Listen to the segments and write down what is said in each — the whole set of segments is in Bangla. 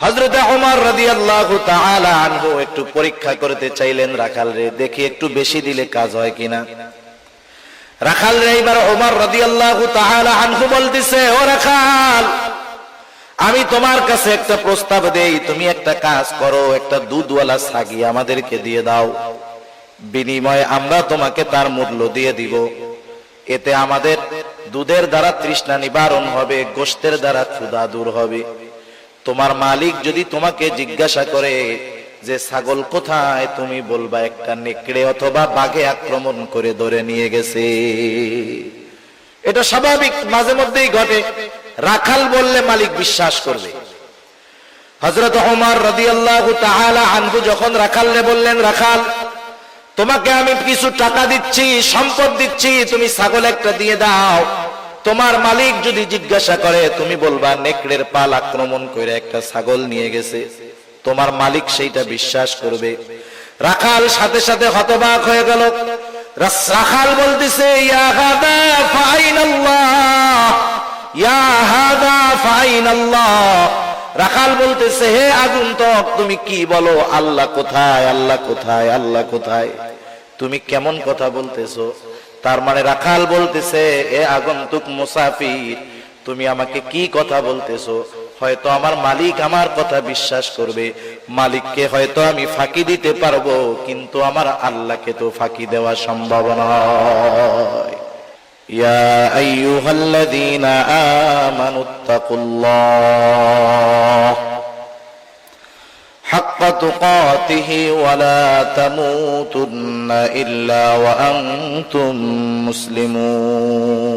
হযরত ওমর রাদিয়াল্লাহু তাআলা আনহু একটু পরীক্ষা করতে চাইলেন রাখাল রে, দেখি একটু বেশি দিলে কাজ হয় কিনা। রাখাল রে এবার ওমর রাদিয়াল্লাহু তাআলা আনহু বলতেছে, ও রাখাল, আমি তোমার কাছে একটা প্রস্তাব দেই, তুমি একটা কাজ করো, একটা দুধওয়ালা ছাগি আমাদেরকে দিয়ে দাও, বিনিময়ে আমরা তোমাকে তার মূল্য দিয়ে দিব। এতে আমাদের দুধের দ্বারা তৃষ্ণা নিবারণ হবে, গোশতের দ্বারা ক্ষুধা দূর হবে। তোমার মালিক যদি তোমাকে জিজ্ঞাসা করে যে ছাগল কোথায়, তুমি বলবা একটা নেকড়ে অথবা বাঘে আক্রমণ করে ধরে নিয়ে গেছে। এটা স্বাভাবিক, মাঝে মধ্যেই ঘটে। রাখাল বললে মালিক বিশ্বাস করবে। হযরত ওমর রাদিয়াল্লাহু তাআলা আনহু যখন রাখালরে বললেন, রাখাল, তোমাকে আমি কিছু টাকা দিচ্ছি, সম্পদ দিচ্ছি, তুমি ছাগল একটা দিয়ে দাও, তোমার মালিক যদি জিজ্ঞাসা করে তুমি বলবা নেকড়ের পাল আক্রমণ করে একটা ছাগল নিয়ে গেছে, তোমার মালিক সেইটা বিশ্বাস করবে। রাখাল সাথে সাথে হতবাক হয়ে গেল। রাখাল বলতেছে, ইয়া হাদা ফাইনাল্লাহ, ইয়া হাদা ফাইনাল্লাহ। রাখাল বলতেছে, হে আগন্তুক, তুমি কি বলো? আল্লাহ কোথায়? আল্লাহ কোথায়? আল্লাহ কোথায়? তুমি কেমন কথা বলতেছো? তার মানে রাখাল বলতেছে, এ আগন্তুক মুসাফির, তুমি আমাকে কি কথা বলতেছো? হয়তো আমার মালিক আমার কথা বিশ্বাস করবে, মালিককে হয়তো আমি ফাঁকি দিতে পারবো, কিন্তু আমার আল্লাহকে তো ফাঁকি দেওয়া সম্ভব নয়। ইয়া আইয়ুহাল্লাযীনা আমানুত্তাকুল্লাহ হাক্কা তুকাতিহি ওয়া লা তামুতুন্না ইল্লা ওয়া আনতুম মুসলিমুন।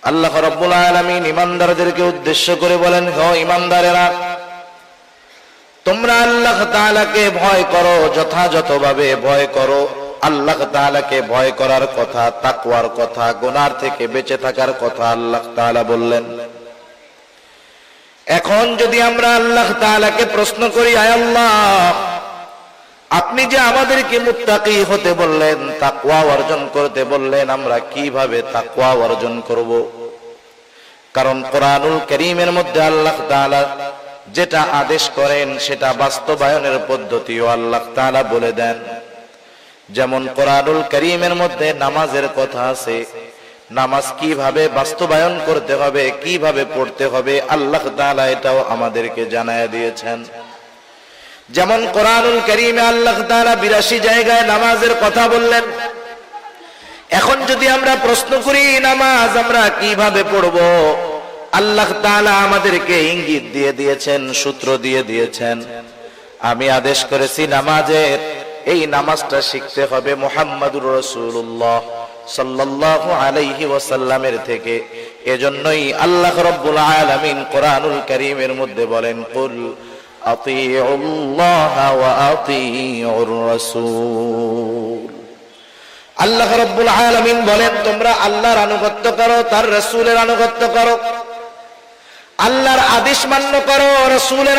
আল্লাহ রাব্বুল আলামিন ঈমানদারদেরকে উদ্দেশ্য করে বলেন, হে ঈমানদারেরা, তোমরা আল্লাহ তাআলাকে ভয় করো, যথাযথভাবে ভয় করো। আল্লাহ তাআলাকে ভয় করার কথা, তাকওয়ার কথা, গুনাহ থেকে বেঁচে থাকার কথা আল্লাহ তাআলা বললেন। এখন যদি আমরা আল্লাহ তাআলাকে প্রশ্ন করি, আয় আল্লাহ, আপনি যে আমাদেরকে মুত্তাকি হতে বললেন, তাকওয়া অর্জন করতে বললেন, আমরা কিভাবে তাকওয়া অর্জন করব? কারণ কোরআনুল কারীমের মধ্যে আল্লাহ তাআলা যেটা আদেশ করেন সেটা বাস্তবায়নের পদ্ধতিও আল্লাহ তাআলা বলে দেন। যেমন কোরআনুল কারীমের মধ্যে নামাজের কথা আছে, নামাজ কিভাবে বাস্তবায়ন করতে হবে, কিভাবে পড়তে হবে, আল্লাহ তাআলা এটাও আমাদেরকে জানায় দিয়েছেন। যেমন কোরআনুল কারীমে আল্লাহ তাআলা ৮২ জায়গায় নামাজের কথা বললেন। এখন যদি আমরা প্রশ্ন করি নামাজ আমরা কিভাবে পড়ব, আল্লাহ তাআলা আমাদেরকে ইঙ্গিত দিয়ে দিয়েছেন, সূত্র দিয়ে দিয়েছেন। আমি আদেশ করেছি নামাজের, এই নামাজটা শিখতে হবে মুহাম্মাদুর রাসূলুল্লাহ সাল্লাল্লাহু আলাইহি ওয়াসাল্লামের থেকে। এজন্যই আল্লাহ রাব্বুল আলামিন কোরআনুল কারীমের মধ্যে বলেন, কুল আতিউল্লাহ ওয়া আতিউর রাসূল। আল্লাহ রাব্বুল আলামিন বলেন, তোমরা আল্লাহর আনুগত্য করো, তার রাসূলের আনুগত্য করো, আল্লাহর আদেশ মান্য করো, রাসূলের